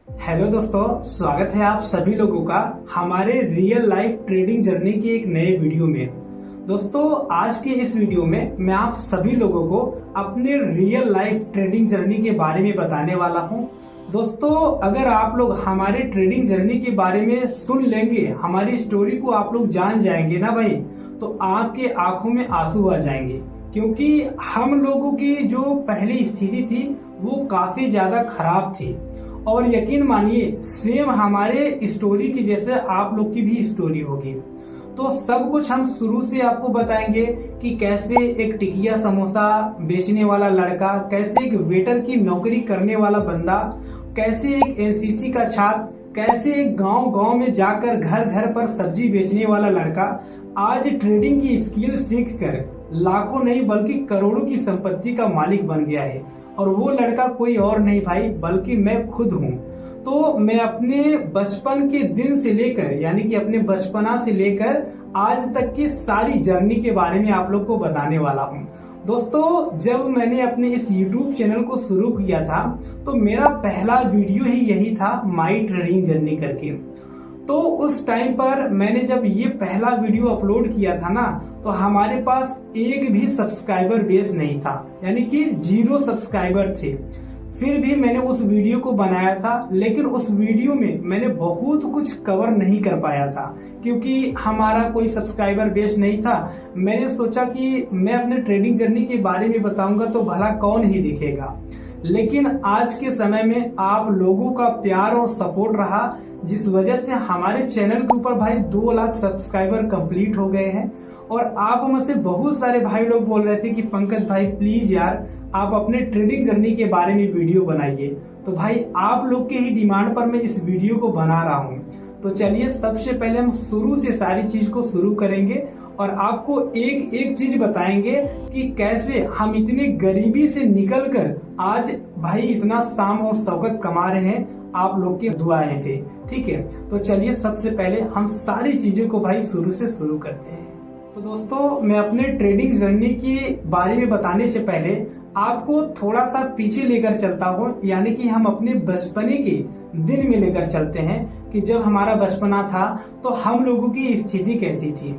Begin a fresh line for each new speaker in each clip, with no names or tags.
Hello दोस्तों, स्वागत है आप सभी लोगों का हमारे रियल लाइफ ट्रेडिंग जर्नी की एक नए वीडियो में। दोस्तों, आज के इस वीडियो में मैं आप सभी लोगों को अपने रियल लाइफ ट्रेडिंग जर्नी के बारे में बताने वाला हूं। दोस्तों, अगर आप लोग हमारे ट्रेडिंग जर्नी के बारे में सुन लेंगे, हमारी स्टोरी को आप लोग जान जाएंगे ना भाई, तो आपके आंखों में आंसू आ जाएंगे। क्योंकि हम लोगों की जो पहली स्थिति थी वो काफी ज्यादा खराब थी, और यकीन मानिए सेम हमारे स्टोरी की जैसे आप लोग की भी स्टोरी होगी। तो सब कुछ हम शुरू से आपको बताएंगे कि कैसे एक टिकिया समोसा बेचने वाला लड़का, कैसे एक वेटर की नौकरी करने वाला बंदा, कैसे एक एनसीसी का छात्र, कैसे एक गांव में जाकर घर घर पर सब्जी बेचने वाला लड़का आज ट्रेडिंग की स्किल सीखकर लाखों नहीं बल्कि करोड़ों की संपत्ति का मालिक बन गया है। और वो लड़का कोई और नहीं भाई बल्कि मैं खुद हूँ। तो मैं अपने बचपन के दिन से लेकर यानी कि अपने बचपना से लेकर आज तक की सारी जर्नी के बारे में आप लोग को बताने वाला हूँ। दोस्तों, जब मैंने अपने इस YouTube चैनल को शुरू किया था तो मेरा पहला वीडियो ही यही था, माई ट्रेडिंग जर्नी करके। तो उस टाइम पर मैंने जब ये पहला वीडियो अपलोड किया था ना, तो हमारे पास एक भी सब्सक्राइबर बेस नहीं था, यानी कि 0 सब्सक्राइबर थे। फिर भी मैंने उस वीडियो को बनाया था, लेकिन उस वीडियो में मैंने बहुत कुछ कवर नहीं कर पाया था क्योंकि हमारा कोई सब्सक्राइबर बेस नहीं था। मैंने सोचा कि मैं अपने ट्रेडिंग जर्नी के बारे में बताऊंगा तो भला कौन ही दिखेगा। लेकिन आज के समय में आप लोगों का प्यार और सपोर्ट रहा, जिस वजह से हमारे चैनल के ऊपर भाई 2 लाख सब्सक्राइबर कंप्लीट हो गए हैं। और आप में से बहुत सारे भाई लोग बोल रहे थे कि पंकज भाई प्लीज यार आप अपने ट्रेडिंग जर्नी के बारे में वीडियो बनाइए। तो भाई आप लोग के ही डिमांड पर मैं इस वीडियो को बना रहा हूँ। तो चलिए, सबसे पहले हम शुरू से सारी चीज को शुरू करेंगे और आपको एक एक चीज बताएंगे कि कैसे हम इतनी गरीबी से निकलकर आज भाई इतना शान और शौकत कमा रहे हैं आप लोग की दुआएं से। ठीक है, तो चलिए सबसे पहले हम सारी चीजों को भाई शुरू से शुरू करते हैं। तो दोस्तों, मैं अपने ट्रेडिंग जर्नी के बारे में बताने से पहले आपको थोड़ा सा पीछे लेकर चलता हूँ, यानी कि हम अपने बचपने के दिन में लेकर चलते हैं कि जब हमारा बचपना था तो हम लोगों की स्थिति कैसी थी।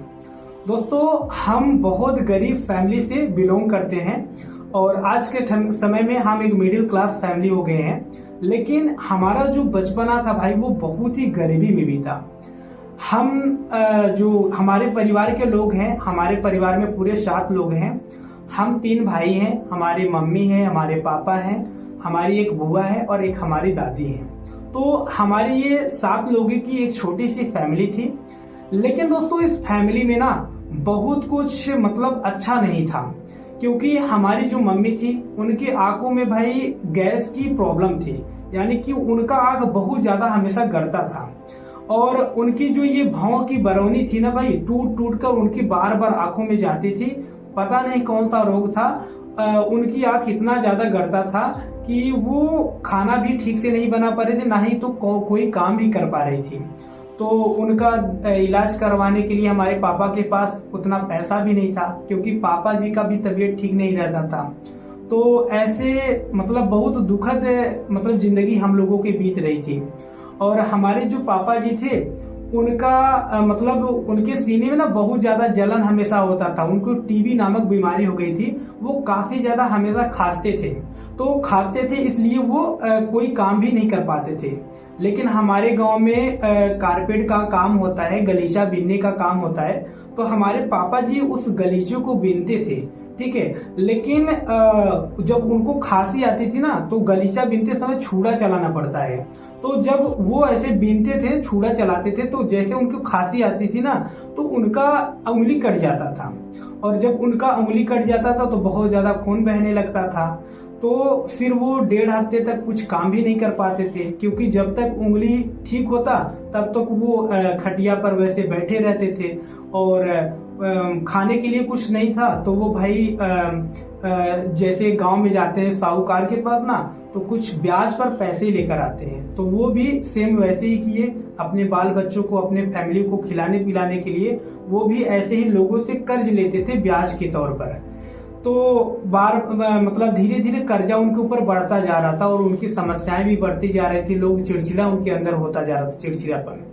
दोस्तों, हम बहुत गरीब फैमिली से बिलोंग करते हैं और आज के समय में हम एक मिडिल क्लास फैमिली हो गए हैं। लेकिन हमारा जो बचपना था भाई वो बहुत ही गरीबी में भी था। हम जो हमारे परिवार के लोग हैं, हमारे परिवार में पूरे 7 लोग हैं। हम 3 भाई हैं, हमारी मम्मी है, हमारे पापा हैं, हमारी एक बुआ है और एक हमारी दादी है। तो हमारी ये 7 लोगों की एक छोटी सी फैमिली थी। लेकिन दोस्तों, इस फैमिली में ना बहुत कुछ मतलब अच्छा नहीं था, क्योंकि हमारी जो मम्मी थी उनकी आंखों में भाई गैस की प्रॉब्लम थी, यानी कि उनका आंख बहुत ज्यादा हमेशा गड़ता था। और उनकी जो ये भौं की बरौनी थी ना भाई, टूट टूट कर उनकी बार बार आंखों में जाती थी। पता नहीं कौन सा रोग था, उनकी आंख इतना ज्यादा गड़ता था कि वो खाना भी ठीक से नहीं बना पा रहे थे, ना ही तो कोई काम भी कर पा रही थी। तो उनका इलाज करवाने के लिए हमारे पापा के पास उतना पैसा भी नहीं था, क्योंकि पापा जी का भी तबीयत ठीक नहीं रहता था। तो ऐसे मतलब बहुत दुखद मतलब जिंदगी हम लोगों के बीत रही थी। और हमारे जो पापा जी थे उनका मतलब उनके सीने में ना बहुत ज्यादा जलन हमेशा होता था। उनको टीबी नामक बीमारी हो गई थी, वो काफी ज्यादा हमेशा खांसते थे। तो खांसते थे इसलिए वो कोई काम भी नहीं कर पाते थे। लेकिन हमारे गांव में कारपेट का काम होता है, गलीचा बीनने का काम होता है, तो हमारे पापा जी उस गलीचे को बीनते थे। ठीक है, लेकिन जब उनको खांसी आती थी ना तो गलीचा बीनते समय छुरा चलाना पड़ता है। तो जब वो ऐसे बीनते थे, छुरा चलाते थे, तो जैसे उनको खांसी आती थी ना तो उनका उंगली कट जाता था। और जब उनका उंगली कट जाता था तो बहुत ज्यादा खून बहने लगता था। तो फिर वो 1.5 हफ्ते तक कुछ काम भी नहीं कर पाते थे, क्योंकि जब तक उंगली ठीक होता तब तक वो खटिया पर वैसे बैठे रहते थे। और खाने के लिए कुछ नहीं था तो वो भाई जैसे गांव में जाते हैं साहूकार के पास ना, तो कुछ ब्याज पर पैसे लेकर आते हैं। तो वो भी सेम वैसे ही किए, अपने बाल बच्चों को, अपने फैमिली को खिलाने पिलाने के लिए वो भी ऐसे ही लोगों से कर्ज लेते थे ब्याज के तौर पर। तो मतलब धीरे धीरे कर्जा उनके ऊपर बढ़ता जा रहा था और उनकी समस्याएं भी बढ़ती जा रही थी। लोग चिड़चिड़ा उनके अंदर होता जा रहा था, चिड़चिड़ापन।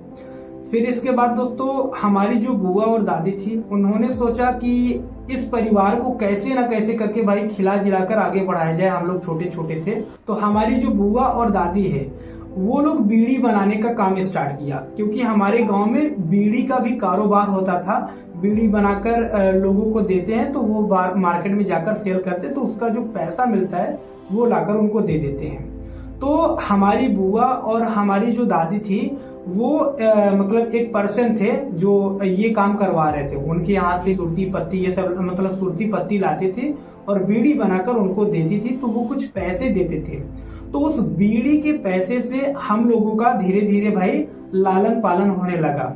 फिर इसके बाद दोस्तों हमारी जो बुआ और दादी थी, उन्होंने सोचा कि इस परिवार को कैसे ना कैसे करके भाई खिला जिलाकर आगे बढ़ाया जाए। हम लोग छोटे छोटे थे, तो हमारी जो बुआ और दादी है वो लोग बीड़ी बनाने का काम स्टार्ट किया, क्योंकि हमारे गांव में बीड़ी का भी कारोबार होता था। बीड़ी बनाकर लोगों को देते हैं तो वो मार्केट में जाकर सेल करते, तो उसका जो पैसा मिलता है वो लाकर उनको दे देते हैं। तो हमारी बुआ और हमारी जो दादी थी वो मतलब एक पर्सन थे जो ये काम करवा रहे थे। उनके यहाँ से सुरती पत्ती ये सब मतलब सुरती पत्ती लाते थे और बीड़ी बनाकर उनको देती थी, तो वो कुछ पैसे देते थे। तो उस बीड़ी के पैसे से हम लोगों का धीरे धीरे भाई लालन पालन होने लगा।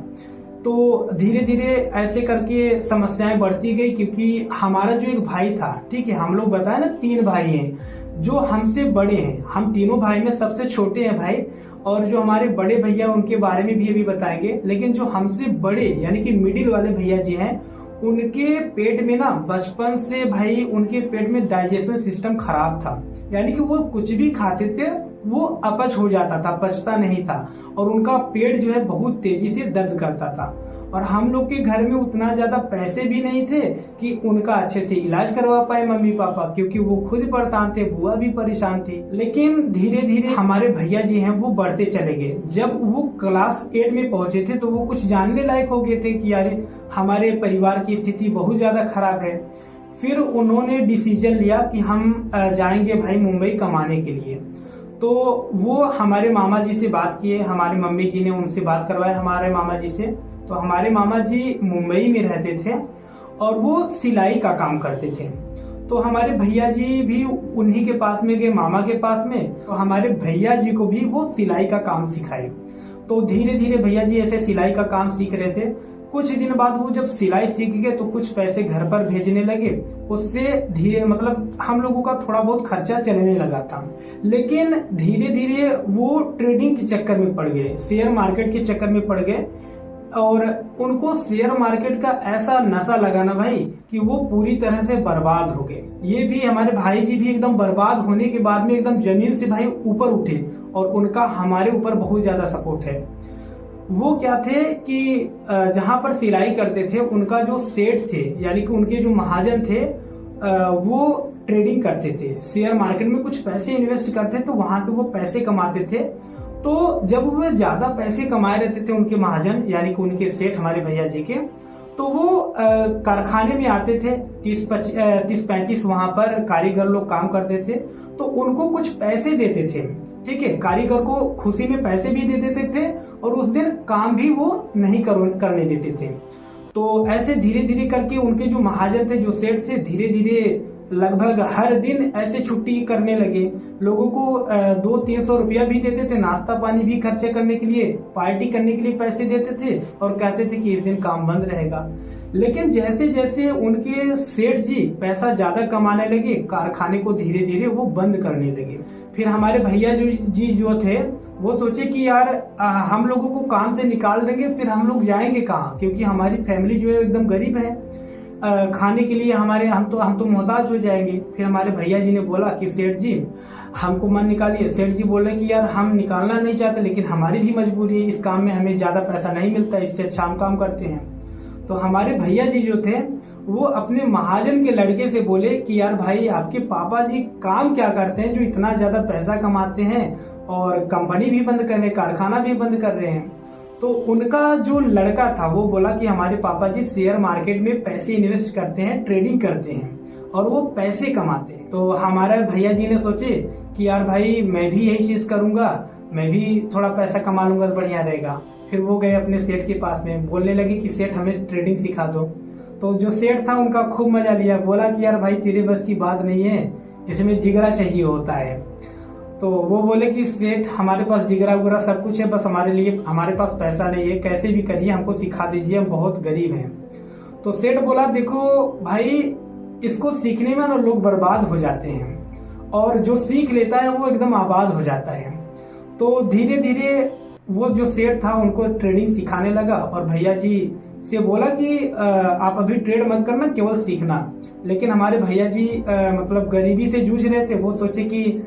तो धीरे धीरे ऐसे करके समस्याएं बढ़ती गई, क्योंकि हमारा जो एक भाई था, ठीक है, हम लोग बताए ना 3 भाई हैं जो हमसे बड़े हैं। हम तीनों भाई में सबसे छोटे हैं भाई, और जो हमारे बड़े भैया उनके बारे में भी अभी बताएंगे। लेकिन जो हमसे बड़े यानी कि मिडिल वाले भैया जी हैं, उनके पेट में ना बचपन से भाई उनके पेट में डाइजेशन सिस्टम खराब था, यानी कि वो कुछ भी खाते थे वो अपच हो जाता था, पचता नहीं था, और उनका पेट जो है बहुत तेजी से दर्द करता था। और हम लोग के घर में उतना ज्यादा पैसे भी नहीं थे कि उनका अच्छे से इलाज करवा पाए मम्मी पापा, क्योंकि वो खुद परेशान थे, बुआ भी परेशान थी। लेकिन धीरे धीरे हमारे भैया जी हैं वो बढ़ते चले गए। जब वो क्लास 8 में पहुंचे थे तो वो कुछ जानने लायक हो गए थे कि यार हमारे परिवार की स्थिति बहुत ज्यादा खराब है। फिर उन्होंने डिसीजन लिया कि हम जाएंगे भाई मुंबई कमाने के लिए। तो वो हमारे मामा जी से बात किए, हमारी मम्मी जी ने उनसे बात करवाया हमारे मामा जी से। तो हमारे मामा जी मुंबई में रहते थे और वो सिलाई का काम करते थे। तो हमारे भैया जी भी उन्हीं के पास में गए, मामा के पास में। तो हमारे भैया जी को भी वो सिलाई का काम सिखाए। तो धीरे धीरे भैया जी ऐसे सिलाई का काम सीख रहे थे। कुछ दिन बाद वो जब सिलाई सीख गए तो कुछ पैसे घर पर भेजने लगे। उससे धीरे मतलब हम लोगों का थोड़ा बहुत खर्चा चलने लगा था। लेकिन धीरे धीरे वो ट्रेडिंग के चक्कर में पड़ गए, शेयर मार्केट के चक्कर में पड़ गए, और उनको शेयर मार्केट का ऐसा नशा लगा ना भाई कि वो पूरी तरह से बर्बाद हो गए। ये भी हमारे भाई जी भी एकदम बर्बाद होने के बाद में एकदम जमीन से भाई ऊपर उठे, और उनका हमारे ऊपर बहुत ज्यादा सपोर्ट है। वो क्या थे कि जहां पर सिलाई करते थे उनका जो सेठ थे यानी कि उनके जो महाजन थे वो ट्रेडिंग करते थे, शेयर मार्केट में कुछ पैसे इन्वेस्ट करते, तो वहां से वो पैसे कमाते थे। तो जब वो ज्यादा पैसे कमाए रहते थे उनके महाजन यानी कि उनके सेठ हमारे भैया जी के, तो वो कारखाने में आते थे। 30-35 वहां पर कारीगर लोग काम करते थे, तो उनको कुछ पैसे देते थे, ठीक है, कारीगर को खुशी में पैसे भी दे देते थे और उस दिन काम भी वो नहीं करने देते थे। तो ऐसे धीरे धीरे करके उनके जो महाजन थे, जो सेठ थे, धीरे धीरे लगभग हर दिन ऐसे छुट्टी करने लगे। लोगों को 200-300 रुपया भी देते थे, नाश्ता पानी भी खर्चे करने के लिए, पार्टी करने के लिए पैसे देते थे, और कहते थे कि इस दिन काम बंद रहेगा। लेकिन जैसे जैसे उनके सेठ जी पैसा ज्यादा कमाने लगे, कारखाने को धीरे धीरे वो बंद करने लगे। फिर हमारे भैया जी जो थे वो सोचे कि यार हम लोगों को काम से निकाल देंगे, फिर हम लोग जाएंगे कहाँ, क्योंकि हमारी फैमिली जो है एकदम गरीब है, खाने के लिए हम तो मोहताज हो जाएंगे। फिर हमारे भैया जी ने बोला कि सेठ जी हमको मन निकालिए। सेठ जी बोले कि यार हम निकालना नहीं चाहते, लेकिन हमारी भी मजबूरी है, इस काम में हमें ज्यादा पैसा नहीं मिलता, इससे अच्छा हम काम करते हैं। तो हमारे भैया जी जो थे वो अपने महाजन के लड़के से बोले कि यार भाई आपके पापा जी काम क्या करते हैं जो इतना ज्यादा पैसा कमाते हैं और कंपनी भी बंद कर रहे हैं, कारखाना भी बंद कर रहे हैं। तो उनका जो लड़का था वो बोला कि हमारे पापा जी शेयर मार्केट में पैसे इन्वेस्ट करते हैं, ट्रेडिंग करते हैं और वो पैसे कमाते हैं। तो हमारे भैया जी ने सोचे कि यार भाई मैं भी यही चीज करूंगा, मैं भी थोड़ा पैसा कमा लूंगा तो बढ़िया रहेगा। फिर वो गए अपने सेठ के पास में, बोलने लगे कि सेठ हमें ट्रेडिंग सिखा दो। तो जो सेठ था उनका खूब मजा लिया, बोला कि यार भाई तेरे बस की बात नहीं है, इसमें जिगरा चाहिए होता है। तो वो बोले कि सेठ हमारे पास जिगरा वगैरह सब कुछ है, बस हमारे पास पैसा नहीं है, कैसे भी करिए हमको सिखा दीजिए, हम बहुत गरीब हैं। तो सेठ बोला देखो भाई इसको सीखने में ना लोग बर्बाद हो जाते हैं और जो सीख लेता है वो एकदम आबाद हो जाता है। तो धीरे धीरे वो जो सेठ था उनको ट्रेडिंग सिखाने लगा और भैया जी से बोला कि आप अभी ट्रेड मत करना, केवल सीखना। लेकिन हमारे भैया जी मतलब गरीबी से जूझ रहे थे। वो सोचे कि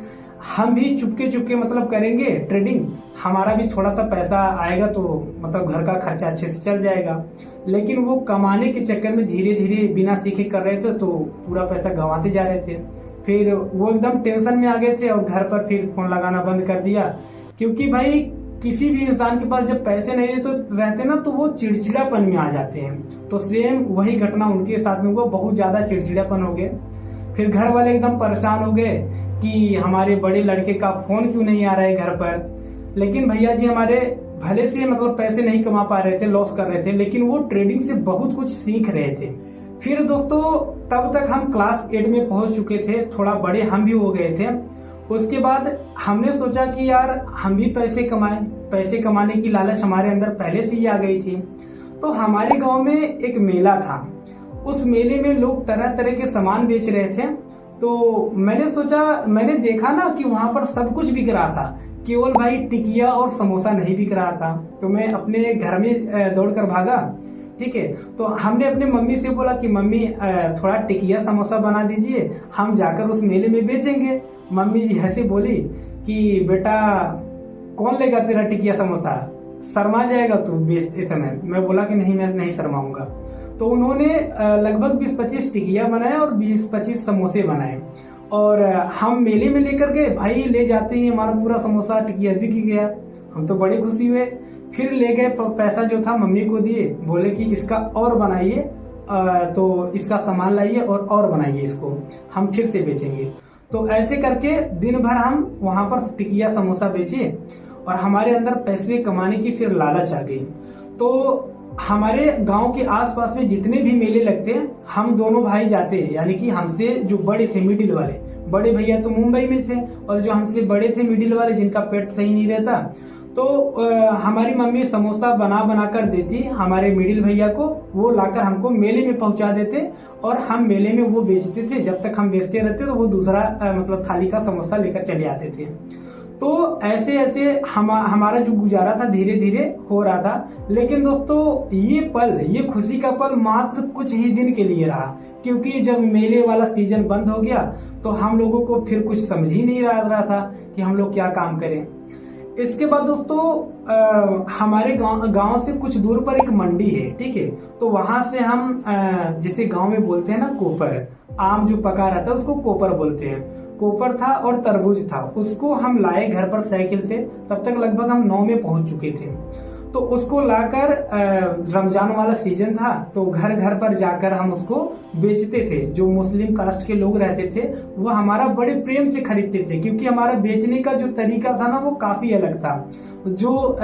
हम भी चुपके चुपके मतलब करेंगे ट्रेडिंग, हमारा भी थोड़ा सा पैसा आएगा तो मतलब घर का खर्चा अच्छे से चल जाएगा। लेकिन वो कमाने के चक्कर में धीरे धीरे बिना सीखे कर रहे थे, तो पूरा पैसा गंवाते जा रहे थे। फिर वो एकदम टेंशन में आ गए थे और घर पर फिर फोन लगाना बंद कर दिया। क्योंकि भाई किसी भी इंसान के पास जब पैसे नहीं रहते ना, तो वो चिड़चिड़ापन में आ जाते हैं। तो सेम वही घटना उनके साथ में हुआ, बहुत ज्यादा चिड़चिड़ापन हो गए। फिर घर वाले एकदम परेशान हो गए कि हमारे बड़े लड़के का फोन क्यों नहीं आ रहा है घर पर। लेकिन भैया जी हमारे भले से मतलब पैसे नहीं कमा पा रहे थे, लॉस कर रहे थे, लेकिन वो ट्रेडिंग से बहुत कुछ सीख रहे थे। फिर दोस्तों तब तक हम क्लास 8 में पहुंच चुके थे, थोड़ा बड़े हम भी हो गए थे। उसके बाद हमने सोचा कि यार हम भी पैसे कमाएं। पैसे कमाने की लालच हमारे अंदर पहले से ही आ गई थी। तो हमारे गांव में एक मेला था। उस मेले में लोग तरह तरह के सामान बेच रहे थे। तो मैंने देखा ना कि वहां पर सब कुछ बिक रहा था, केवल भाई टिकिया और समोसा नहीं बिक रहा था। तो मैं अपने घर में दौड़कर भागा। ठीक है, तो हमने अपने मम्मी से बोला कि मम्मी थोड़ा टिकिया समोसा बना दीजिए, हम जाकर उस मेले में बेचेंगे। मम्मी जी हंसी बोली कि बेटा कौन लेगा तेरा टिकिया समोसा, शर्मा जाएगा तू बेचते समय। मैं बोला कि नहीं, मैं नहीं शर्माऊंगा। तो उन्होंने लगभग 20-25 टिकिया बनाए और 20-25 समोसे बनाए और हम मेले में लेकर गए। भाई ले जाते ही हमारा पूरा समोसा टिकिया बिक गया। हम तो बड़ी खुशी हुए। फिर ले गए, पैसा जो था मम्मी को दिए, बोले कि इसका और बनाइए, तो इसका सामान लाइए और बनाइए, इसको हम फिर से बेचेंगे। तो ऐसे करके दिन भर हम वहां पर टिकिया समोसा बेचे और हमारे अंदर पैसे कमाने की फिर लालच आ गई। तो हमारे गांव के आसपास में जितने भी मेले लगते हैं, हम दोनों भाई जाते हैं। यानी कि हमसे जो बड़े थे, मिडिल वाले, बड़े भैया तो मुंबई में थे, और जो हमसे बड़े थे मिडिल वाले, जिनका पेट सही नहीं रहता, तो हमारी मम्मी समोसा बना कर देती हमारे मिडिल भैया को। वो लाकर हमको मेले में पहुंचा देते और हम मेले में वो बेचते थे। जब तक हम बेचते रहते तो वो दूसरा मतलब थाली का समोसा लेकर चले आते थे। तो ऐसे ऐसे हमारा जो गुजारा था धीरे धीरे हो रहा था। लेकिन दोस्तों ये खुशी का पल मात्र कुछ ही दिन के लिए रहा, क्योंकि जब मेले वाला सीजन बंद हो गया तो हम लोगों को फिर कुछ समझ ही नहीं रहा था कि हम लोग क्या काम करें। इसके बाद दोस्तों हमारे गांव से कुछ दूर पर एक मंडी है। ठीक है, तो वहां से हम जिसे गांव में बोलते हैं ना कोपर, आम जो पका रहता है उसको कोपर बोलते हैं। कोपर था और तरबूज था, उसको हम लाए घर पर साइकिल से। तब तक लगभग हम 9 में पहुंच चुके थे। तो उसको लाकर रमजान वाला सीजन था, तो घर घर पर जाकर हम उसको बेचते थे। जो मुस्लिम कास्ट के लोग रहते थे वो हमारा बड़े प्रेम से खरीदते थे, क्योंकि हमारा बेचने का जो तरीका था ना वो काफी अलग था। जो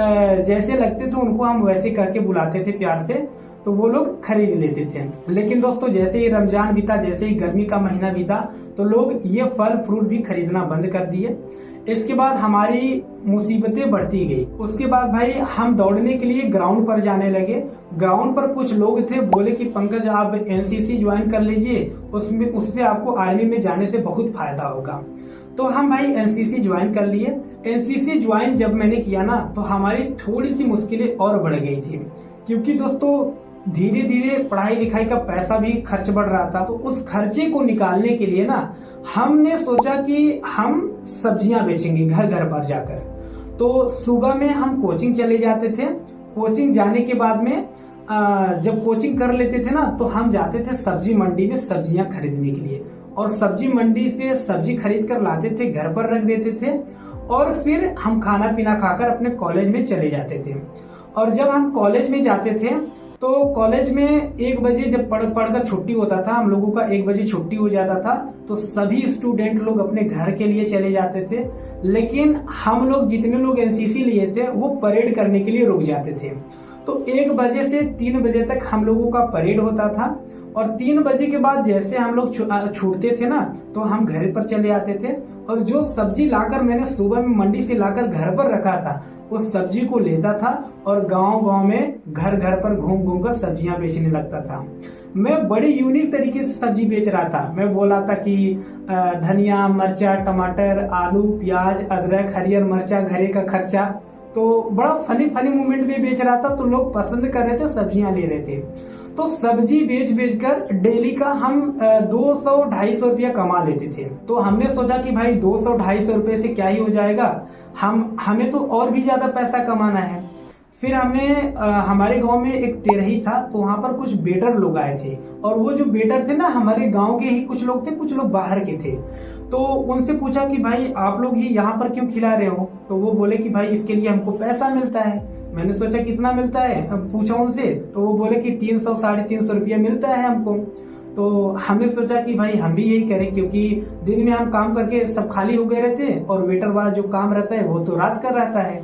जैसे लगते थे उनको हम वैसे कह के बुलाते थे प्यार से, तो वो लोग खरीद लेते थे। लेकिन दोस्तों जैसे ही रमजान बीता, जैसे ही गर्मी का महीना बीता, तो लोग ये फल फ्रूट भी खरीदना बंद कर दिए। इसके बाद हमारी मुसीबतें बढ़ती गई। उसके बाद भाई हम दौड़ने के लिए ग्राउंड पर जाने लगे। ग्राउंड पर कुछ लोग थे, बोले कि पंकज आप एनसीसी ज्वाइन कर लीजिए, उससे आपको आर्मी में जाने से बहुत फायदा होगा। तो हम भाई एनसीसी ज्वाइन कर लिए। एनसीसी ज्वाइन जब मैंने किया ना, तो हमारी थोड़ी सी मुश्किलें और बढ़ गई थी, क्योंकि दोस्तों धीरे धीरे पढ़ाई लिखाई का पैसा भी खर्च बढ़ रहा था। तो उस खर्चे को निकालने के लिए ना हमने सोचा कि हम सब्जियां बेचेंगे घर घर पर जाकर। तो सुबह में हम कोचिंग चले जाते थे। कोचिंग जाने के बाद में जब कोचिंग कर लेते थे ना, तो हम जाते थे सब्जी मंडी में सब्जियां खरीदने के लिए, और सब्जी मंडी से सब्जी खरीद कर लाते थे, घर पर रख देते थे, और फिर हम खाना पीना खाकर अपने कॉलेज में चले जाते थे। और जब हम कॉलेज में जाते थे तो कॉलेज में 1 बजे जब पढ़कर छुट्टी होता था, हम लोगों का 1 बजे छुट्टी हो जाता था, तो सभी स्टूडेंट लोग अपने घर के लिए चले जाते थे। लेकिन हम लोग जितने लोग एनसीसी लिए थे वो परेड करने के लिए रुक जाते थे। तो 1 बजे से 3 बजे तक हम लोगों का परेड होता था, और 3 बजे के बाद जैसे हम लोग छूटते थे ना, तो हम घर पर चले आते थे। और जो सब्जी लाकर मैंने सुबह में मंडी से लाकर घर पर रखा था, उस सब्जी को लेता था और गांव में घर घर पर घूम घूम कर सब्जियां बेचने लगता था। मैं बड़े यूनिक तरीके से सब्जी बेच रहा था। मैं बोला था कि धनिया, मरचा, टमाटर, आलू, प्याज, अदरक, हरियर मरचा, घरे का खर्चा, तो बड़ा फनी फनी मूवमेंट में बेच रहा था, तो लोग पसंद कर रहे थे, सब्जियां ले रहे थे। तो सब्जी बेच बेच कर डेली का हम 200-250 रुपया कमा लेते थे। तो हमने सोचा कि भाई 200-250 रुपये से क्या ही हो जाएगा, हमें तो और भी ज्यादा पैसा कमाना है। फिर हमने हमारे गांव में एक तेरही था, तो वहां पर कुछ वेटर लोग आए थे, और वो जो वेटर थे ना हमारे गांव के ही कुछ लोग थे, कुछ लोग बाहर के थे। तो उनसे पूछा कि भाई आप लोग ही यहाँ पर क्यों खिला रहे हो? तो वो बोले कि भाई इसके लिए हमको पैसा मिलता है। मैंने सोचा कितना मिलता है, पूछा उनसे, तो वो बोले कि 300-350 रुपया मिलता है हमको। तो हमने सोचा कि भाई हम भी यही करें, क्योंकि दिन में हम काम करके सब खाली हो गए रहते हैं, और वेटर वाला जो काम रहता है वो तो रात कर रहता है।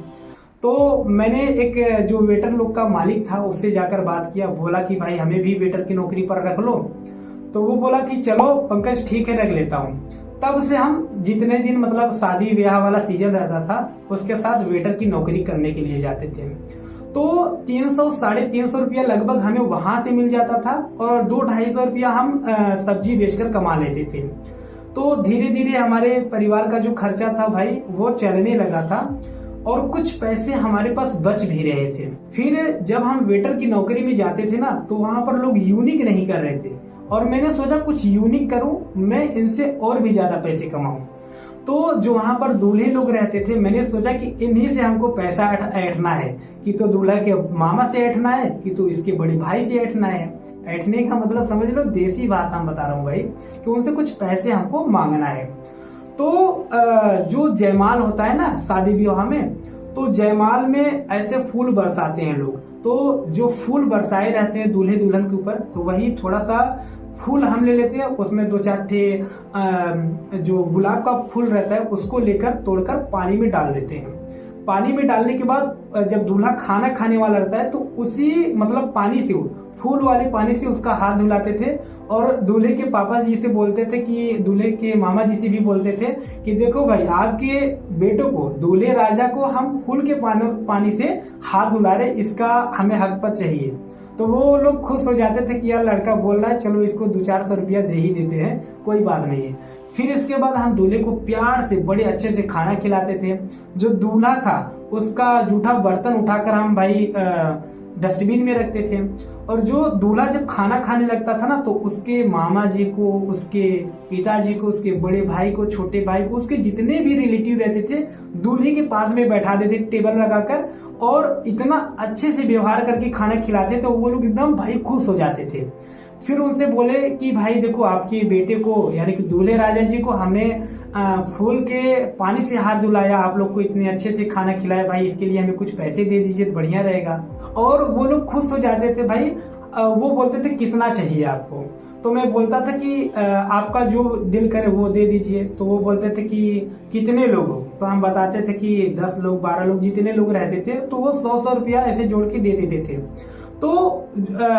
तो मैंने एक जो वेटर लोग का मालिक था उससे जाकर बात किया, बोला कि भाई हमें भी वेटर की नौकरी पर रख लो। तो वो बोला कि चलो पंकज ठीक है, रख लेता हूँ। तब से हम जितने दिन मतलब शादी ब्याह वाला सीजन रहता था उसके साथ वेटर की नौकरी करने के लिए जाते थे। तो 300-350 रुपया लगभग हमें वहां से मिल जाता था, और 200-250 रुपया हम सब्जी बेचकर कमा लेते थे। तो धीरे धीरे हमारे परिवार का जो खर्चा था भाई वो चलने लगा था, और कुछ पैसे हमारे पास बच भी रहे थे। फिर जब हम वेटर की नौकरी में जाते थे ना, तो वहां पर लोग यूनिक नहीं कर रहे थे, और मैंने सोचा कुछ यूनिक करूं, मैं इनसे और भी ज्यादा पैसे कमाऊं। तो जो वहां पर दूल्हे लोग रहते थे, मैंने सोचा कि इन्हीं से हमको पैसा ऐंठना है, कि तो दूल्हा के मामा से ऐंठना है, कि तो इसके बड़े भाई से ऐंठना है। ऐंठने का मतलब समझ लो, देसी भाषा में बता रहा हूँ भाई, कि उनसे कुछ पैसे हमको मांगना है। तो जो जयमाल होता है ना शादी विवाह में, तो जयमाल में ऐसे फूल बरसाते हैं लोग। तो जो फूल बरसाए रहते हैं दूल्हे दुल्हन के ऊपर, तो वही थोड़ा सा फूल हम ले लेते हैं, उसमें 2-4 ठे जो गुलाब का फूल रहता है उसको लेकर तोड़कर पानी में डाल देते हैं। पानी में डालने के बाद जब दूल्हा खाना खाने वाला रहता है, तो उसी मतलब पानी से, फूल वाले पानी से उसका हाथ धुलाते थे, और दूल्हे के पापा जी से बोलते थे कि दूल्हे के मामा जी से भी बोलते थे कि देखो भाई आपके बेटों को, दूल्हे राजा को हम फूल के पानी से हाथ धुला रहे, इसका हमें हक पर चाहिए। तो वो लोग खुश हो जाते थे कि यार लड़का बोल रहा है, चलो इसको 200-400 रुपया दे ही देते हैं, कोई बात नहीं है। फिर इसके बाद हम दूल्हे को प्यार से बड़े अच्छे से खाना खिलाते थे। जो दूल्हा था उसका जूठा बर्तन उठाकर हम भाई डस्टबिन में रखते थे, और जो दूल्हा जब खाना खाने लगता था ना, तो उसके मामा जी को, उसके पिताजी को, उसके बड़े भाई को, छोटे भाई को, उसके जितने भी रिलेटिव रहते थे, दूल्हे के पास में बैठा देते टेबल लगाकर, और इतना अच्छे से व्यवहार करके खाना खिलाते थे, वो लोग एकदम भाई खुश हो जाते थे। फिर उनसे बोले कि भाई देखो आपके बेटे को, यानी कि दूल्हे राजा जी को हमने फूल के पानी से हाथ धुलाया, आप लोग को इतने अच्छे से खाना खिलाया, भाई इसके लिए हमें कुछ पैसे दे दीजिए तो बढ़िया रहेगा। और वो लोग खुश हो जाते थे भाई। वो बोलते थे कितना चाहिए आपको, तो मैं बोलता था कि आपका जो दिल करे वो दे दीजिए। तो वो बोलते थे कि कितने लोग हो, तो हम बताते थे कि 10 लोग 12 लोग जितने लोग रहते थे, तो वो 100-100 रुपया ऐसे जोड़ के दे देते थे। तो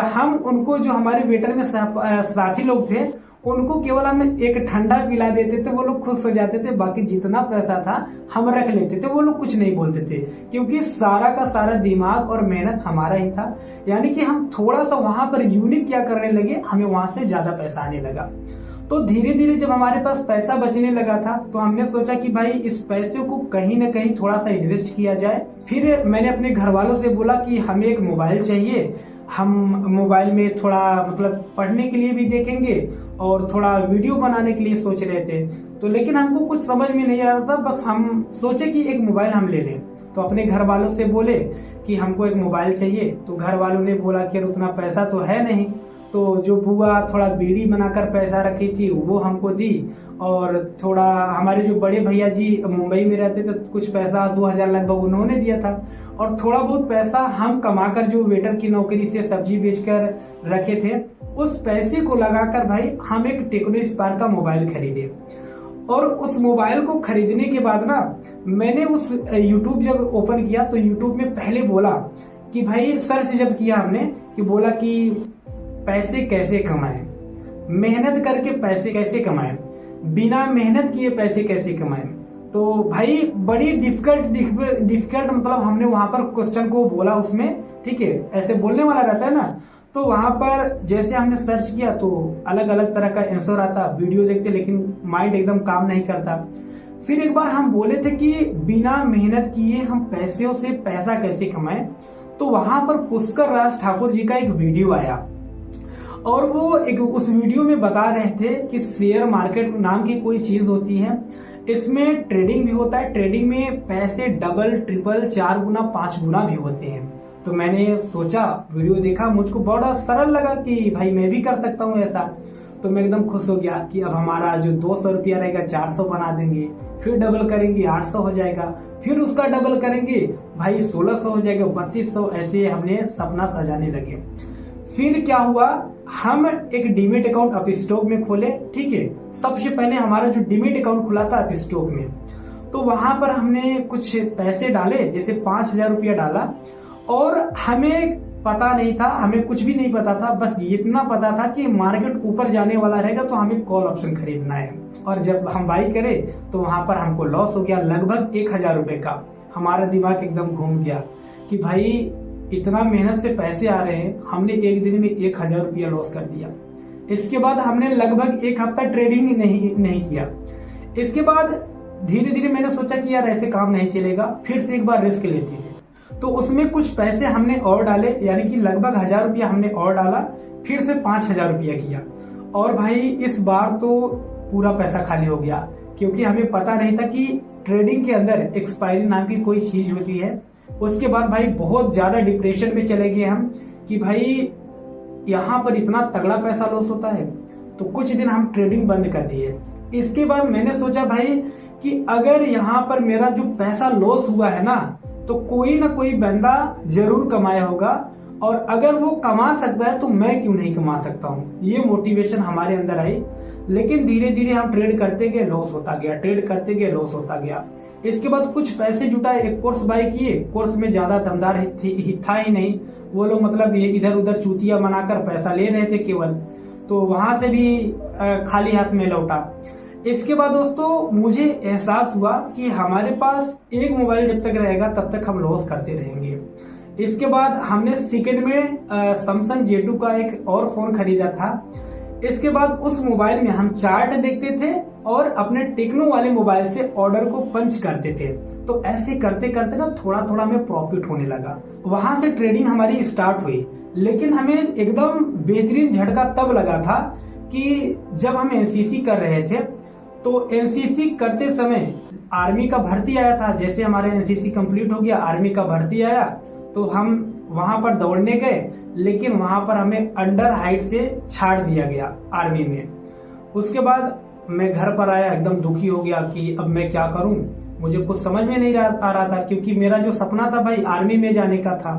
हम उनको, जो हमारे वेटर में साथी लोग थे, उनको केवल हम एक ठंडा पिला देते थे, वो लोग खुश हो जाते थे। बाकी जितना पैसा था हम रख लेते थे, वो लोग कुछ नहीं बोलते थे, क्योंकि सारा का सारा दिमाग और मेहनत हमारा ही था। यानी कि हम थोड़ा सा वहां पर यूनिक क्या करने लगे, हमें वहां से ज्यादा पैसा आने लगा। तो धीरे धीरे जब हमारे पास पैसा बचने लगा था, तो हमने सोचा कि भाई इस पैसे को कहीं ना कहीं थोड़ा सा इन्वेस्ट किया जाए। फिर मैंने अपने घर वालों से बोला कि हमें एक मोबाइल चाहिए, हम मोबाइल में थोड़ा मतलब पढ़ने के लिए भी देखेंगे और थोड़ा वीडियो बनाने के लिए सोच रहे थे। तो लेकिन हमको कुछ समझ में नहीं आ रहा था, बस हम सोचे कि एक मोबाइल हम ले लें। तो अपने घर वालों से बोले कि हमको एक मोबाइल चाहिए। तो घर वालों ने बोला कि उतना पैसा तो है नहीं। तो जो बुआ थोड़ा बीड़ी बनाकर पैसा रखी थी वो हमको दी, और थोड़ा हमारे जो बड़े भैया जी मुंबई में रहते थे, कुछ पैसा 2000 लगभग उन्होंने दिया था, और थोड़ा बहुत पैसा हम कमाकर जो वेटर की नौकरी से सब्जी बेचकर रखे थे, उस पैसे को लगाकर भाई हम एक टेक्नो स्पार्क का मोबाइल खरीदे। और उस मोबाइल को खरीदने के बाद ना, मैंने उस यूट्यूब जब ओपन किया तो यूट्यूब में पहले बोला कि भाई सर्च जब किया हमने, कि बोला कि पैसे कैसे कमाएं, मेहनत करके पैसे कैसे कमाएं, बिना मेहनत किए पैसे कैसे कमाएं। तो भाई बड़ी डिफिकल्ट मतलब हमने वहां पर क्वेश्चन को बोला उसमें, ठीक है, ऐसे बोलने वाला रहता है ना। तो वहां पर जैसे हमने सर्च किया तो अलग अलग तरह का आंसर आता, वीडियो देखते लेकिन माइंड एकदम काम नहीं करता। फिर एक बार हम बोले थे कि बिना मेहनत किए हम पैसों से पैसा कैसे कमाएं, तो वहां पर पुष्कर राज ठाकुर जी का एक वीडियो आया और वो उस वीडियो में बता रहे थे कि शेयर मार्केट नाम की कोई चीज होती है, इसमें ट्रेडिंग भी होता है, ट्रेडिंग में पैसे डबल ट्रिपल 4 गुना 5 गुना भी होते हैं। तो मैंने सोचा, वीडियो देखा, मुझको बड़ा सरल लगा कि भाई मैं भी कर सकता हूँ ऐसा। तो मैं एकदम खुश हो गया कि अब हमारा जो 200 रुपया रहेगा 400 बना देंगे, फिर डबल करेंगे 800 हो जाएगा, फिर उसका डबल करेंगे भाई 1600 हो जाएगा, 3200, ऐसे हमने सपना सजाने लगे। फिर क्या हुआ, हम एक डीमेट अकाउंट अपस्टॉक में खोले। ठीक है, सबसे पहले हमारा जो डीमेट अकाउंट खुला था अपस्टॉक में, तो वहां पर हमने कुछ पैसे डाले, जैसे 5000 रुपया डाला, और हमें पता नहीं था, हमें कुछ भी नहीं पता था, बस इतना पता था कि मार्केट ऊपर जाने वाला रहेगा तो हमें कॉल ऑप्शन खरीदना है। और जब हम बाई करे तो वहां पर हमको लॉस हो गया लगभग 1000 रुपए का। हमारा दिमाग एकदम घूम गया कि भाई इतना मेहनत से पैसे आ रहे हैं, हमने एक दिन में 1000 रुपया लॉस कर दिया। इसके बाद हमने लगभग 1 हफ्ता ट्रेडिंग नहीं किया। इसके बाद धीरे धीरे मैंने सोचा कि यार ऐसे काम नहीं चलेगा, फिर से एक बार रिस्क लेते हैं। तो उसमें कुछ पैसे हमने और डाले, यानी कि लगभग 1000 रुपया हमने और डाला, फिर से 5000 रुपया किया। और भाई इस बार तो पूरा पैसा खाली हो गया, क्योंकि हमें पता नहीं था कि ट्रेडिंग के अंदर एक्सपायरी नाम की कोई चीज होती है। उसके बाद भाई बहुत ज्यादा डिप्रेशन में चले गए हम कि भाई यहाँ पर इतना तगड़ा पैसा लॉस होता है। तो कुछ दिन हम ट्रेडिंग बंद कर दिए। इसके बाद मैंने सोचा भाई कि अगर यहाँ पर मेरा जो पैसा लॉस हुआ है ना, तो कोई ना कोई बंदा जरूर कमाया होगा, और अगर वो कमा सकता है तो मैं क्यों नहीं कमा सकता हूँ। ये मोटिवेशन हमारे अंदर आई। लेकिन धीरे धीरे हम ट्रेड करते गए, लॉस होता गया, ट्रेड करते गए, लॉस होता गया। इसके बाद कुछ पैसे जुटाए, एक कोर्स बाय किए। कोर्स में ज्यादा दमदार था ही नहीं, वो लोग मतलब ये इधर उधर चूतिया बनाकर पैसा ले रहे थे केवल, तो वहां से भी खाली हाथ में लौटा। इसके बाद दोस्तों मुझे एहसास हुआ कि हमारे पास एक मोबाइल जब तक रहेगा तब तक हम लॉस करते रहेंगे। इसके बाद हमने सेकंड में सैमसंग J2 का एक और फोन खरीदा था। इसके बाद उस मोबाइल में हम चार्ट देखते थे और अपने टेक्नो वाले मोबाइल से ऑर्डर को पंच करते थे। तो ऐसे करते करते ना थोड़ा थोड़ा हमें प्रॉफिट होने लगा। वहां से ट्रेडिंग हमारी स्टार्ट हुई। लेकिन हमें एकदम बेहतरीन झटका तब लगा था कि जब हम एनसीसी कर रहे थे। तो एनसीसी करते समय आर्मी का भर्ती आया था। जैसे हमारे एनसीसी कंप्लीट हो गया, आर्मी का भर्ती आया, तो हम वहां पर दौड़ने गए, लेकिन वहां पर हमें अंडर हाइट से छाड़ दिया गया आर्मी में। उसके बाद मैं घर पर आया, एकदम दुखी हो गया कि अब मैं क्या करूं। मुझे कुछ समझ में नहीं आ रहा था, क्योंकि मेरा जो सपना था भाई आर्मी में जाने का था।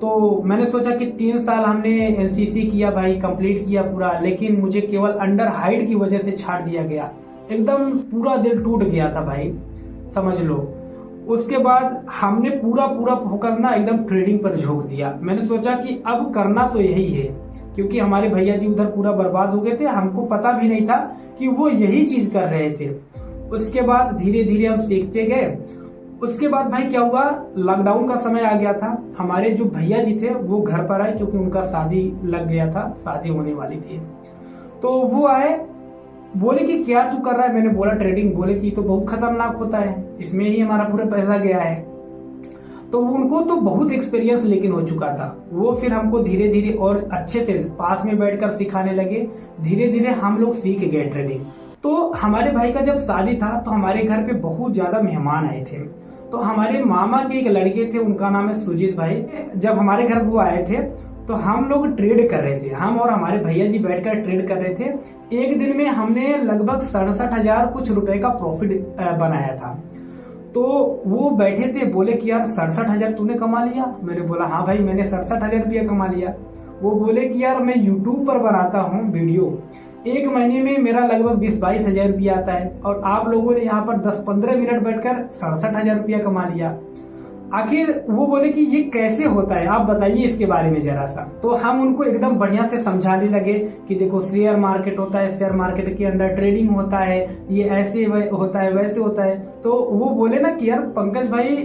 तो मैंने सोचा कि 3 साल हमने एनसीसी किया भाई, कंप्लीट किया पूरा, लेकिन मुझे केवल अंडर हाइट की वजह से छाड़ दिया गया। एकदम पूरा दिल टूट गया था भाई, समझ लो। उसके बाद हमने पूरा फोकस ना एकदम ट्रेडिंग पर झोंक दिया। मैंने सोचा कि अब करना तो यही है, क्योंकि हमारे भैया जी उधर पूरा बर्बाद हो गए थे, हमको पता भी नहीं था कि वो यही चीज कर रहे थे। उसके बाद धीरे धीरे हम सीखते गए। उसके बाद भाई क्या हुआ, लॉकडाउन का समय आ गया था। हमारे जो भैया जी थे वो घर पर आए, क्योंकि उनका शादी लग गया था, शादी होने वाली थी। तो वो आए, बोले कि क्या तू कर रहा है। मैंने बोला ट्रेडिंग। बोले कि तो बहुत खतरनाक होता है, इसमें ही हमारा पूरा पैसा गया है। तो उनको तो बहुत एक्सपीरियंस लेकिन हो चुका था। वो फिर हमको धीरे धीरे और अच्छे से पास में बैठकर सिखाने लगे। धीरे धीरे हम लोग सीख गए ट्रेडिंग। तो हमारे भाई का जब शादी था तो हमारे घर पे बहुत ज्यादा मेहमान आए थे। तो हमारे मामा के एक लड़के थे, उनका नाम है सुजीत भाई। जब हमारे घर वो आए थे तो हम लोग ट्रेड कर रहे थे, हम और हमारे भैया जी बैठकर ट्रेड कर रहे थे। एक दिन में हमने लगभग 67,000 कुछ रुपए का प्रॉफिट बनाया था। तो वो बैठे थे, बोले कि यार 67,000 तूने कमा लिया। मैंने बोला हाँ भाई मैंने 67,000 रुपया कमा लिया। वो बोले कि यार मैं यूट्यूब पर बनाता हूँ वीडियो, 1 महीने में मेरा लगभग 20-22 हजार रुपया आता है, और आप लोगों ने यहाँ पर 10-15 मिनट बैठकर 67,000 रुपया कमा लिया। आखिर वो बोले कि ये कैसे होता है, आप बताइए इसके बारे में जरा सा। तो हम उनको एकदम बढ़िया से समझाने लगे कि देखो शेयर मार्केट होता है, शेयर मार्केट के अंदर ट्रेडिंग होता है, ये ऐसे होता है वैसे होता है। तो वो बोले ना कि यार पंकज भाई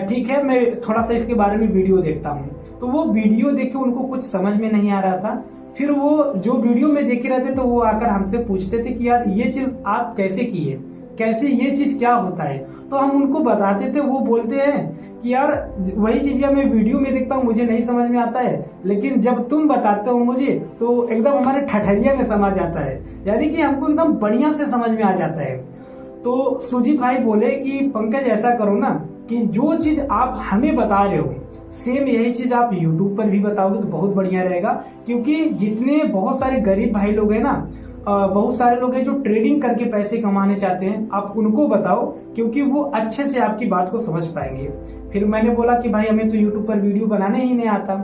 ठीक है, मैं थोड़ा सा इसके बारे में वीडियो देखता हूँ। तो वो वीडियो देख के उनको कुछ समझ में नहीं आ रहा था। फिर वो जो वीडियो में देखे रहते तो वो आकर हमसे पूछते थे कि यार ये चीज आप कैसे किए, कैसे ये चीज क्या होता है। तो हम उनको बताते थे, वो बोलते हैं कि यार वही चीजें मैं वीडियो में देखता हूँ, मुझे नहीं समझ में आता है, लेकिन जब तुम बताते हो मुझे तो एकदम हमारे ठठरिया में समझ आता है, यानी कि हमको एकदम बढ़िया से समझ में आ जाता है। तो सुजीत भाई बोले कि पंकज ऐसा करो ना कि जो चीज आप हमें बता रहे हो सेम यही चीज आप YouTube पर भी बताओगे तो बहुत बढ़िया रहेगा, क्योंकि जितने बहुत सारे गरीब भाई लोग हैं ना, बहुत सारे लोग हैं जो ट्रेडिंग करके पैसे कमाने चाहते हैं, आप उनको बताओ क्योंकि वो अच्छे से आपकी बात को समझ पाएंगे। फिर मैंने बोला कि भाई हमें तो YouTube पर वीडियो बनाने ही नहीं आता,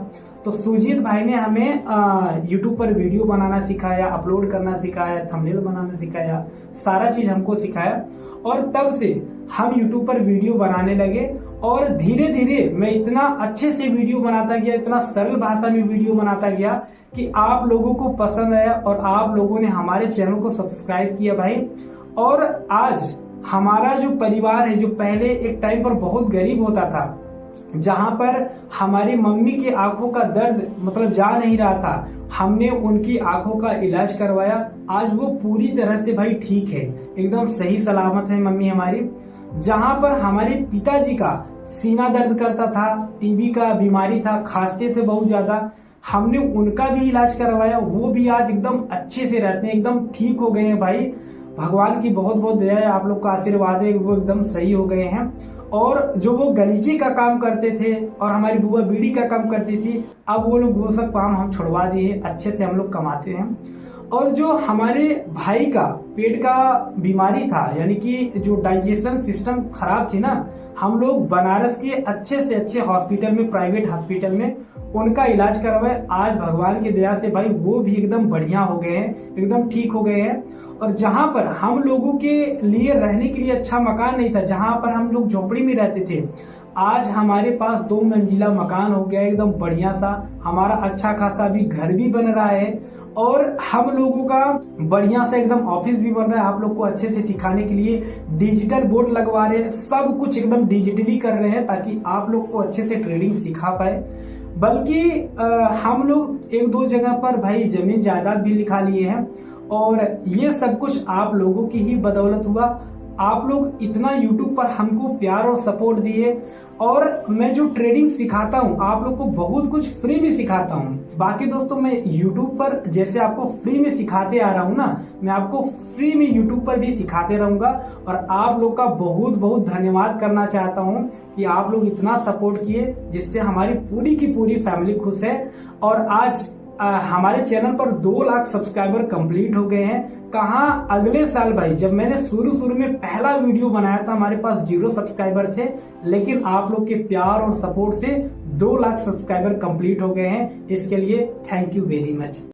तो सुजीत भाई ने हमें YouTube पर वीडियो बनाना सिखाया, अपलोड करना सिखाया, थंबनेल बनाना सिखाया, सारा चीज हमको सिखाया। और तब से हम YouTube पर वीडियो बनाने लगे और धीरे धीरे मैं इतना अच्छे से वीडियो बनाता गया, इतना सरल भाषा में वीडियो बनाता गया कि आप लोगों को पसंद आया और आप लोगों ने हमारे चैनल को सब्सक्राइब किया भाई। और आज हमारा जो परिवार है, जो पहले एक टाइम पर बहुत गरीब होता था, जहां पर हमारी मम्मी की आंखों का दर्द मतलब जा नहीं रहा था, हमने उनकी आंखों का इलाज करवाया। आज वो पूरी तरह से भाई ठीक है, एकदम सही सलामत है मम्मी हमारी। जहां पर हमारे पिताजी का सीना दर्द करता था, टीबी का बीमारी था, खांसते थे बहुत ज्यादा, हमने उनका भी इलाज करवाया, वो भी आज एकदम अच्छे से रहते हैं, एकदम ठीक हो गए हैं भाई। भगवान की बहुत बहुत दया है, आप लोग का आशीर्वाद है, वो एकदम सही हो गए हैं। और जो वो गलीचे का काम करते थे और हमारी बुआ बीड़ी का काम करती थी, अब वो लोग वो सब काम हम छुड़वा दिए, अच्छे से हम लोग कमाते हैं। और जो हमारे भाई का पेट का बीमारी था, यानी कि जो डाइजेशन सिस्टम खराब थी ना, हम लोग बनारस के अच्छे से अच्छे हॉस्पिटल में, प्राइवेट हॉस्पिटल में उनका इलाज करवाए। आज भगवान की दया से भाई वो भी एकदम बढ़िया हो गए हैं, एकदम ठीक हो गए हैं। और जहां पर हम लोगों के लिए रहने के लिए अच्छा मकान नहीं था, जहां पर हम लोग झोपड़ी में रहते थे, आज हमारे पास 2 मंजिला मकान हो गया, एकदम बढ़िया सा। हमारा अच्छा खासा भी घर भी बन रहा है और हम लोगों का बढ़िया से एकदम ऑफिस भी बन रहा है। आप लोग को अच्छे से सिखाने के लिए डिजिटल बोर्ड लगवा रहे हैं, सब कुछ एकदम डिजिटली कर रहे हैं ताकि आप लोग को अच्छे से ट्रेडिंग सिखा पाए। बल्कि हम लोग 1-2 जगह पर भाई जमीन जायदाद भी लिखा लिए हैं और ये सब कुछ आप लोगों की ही बदौलत हुआ। आप लोग इतना YouTube पर हमको प्यार और सपोर्ट दिए और मैं जो ट्रेडिंग सिखाता हूँ आप लोग को बहुत कुछ फ्री में सिखाता हूँ। बाकी दोस्तों मैं YouTube पर जैसे आपको फ्री में सिखाते आ रहा हूँ ना, मैं आपको फ्री में YouTube पर भी सिखाते रहूंगा। और आप लोग का बहुत बहुत धन्यवाद करना चाहता हूँ कि आप लोग इतना सपोर्ट किए, जिससे हमारी पूरी की पूरी फैमिली खुश है। और आज हमारे चैनल पर 2 लाख सब्सक्राइबर कंप्लीट हो गए हैं। कहाँ अगले साल भाई, जब मैंने शुरू में पहला वीडियो बनाया था हमारे पास 0 सब्सक्राइबर थे, लेकिन आप लोग के प्यार और सपोर्ट से 2 लाख सब्सक्राइबर कंप्लीट हो गए हैं। इसके लिए थैंक यू वेरी मच।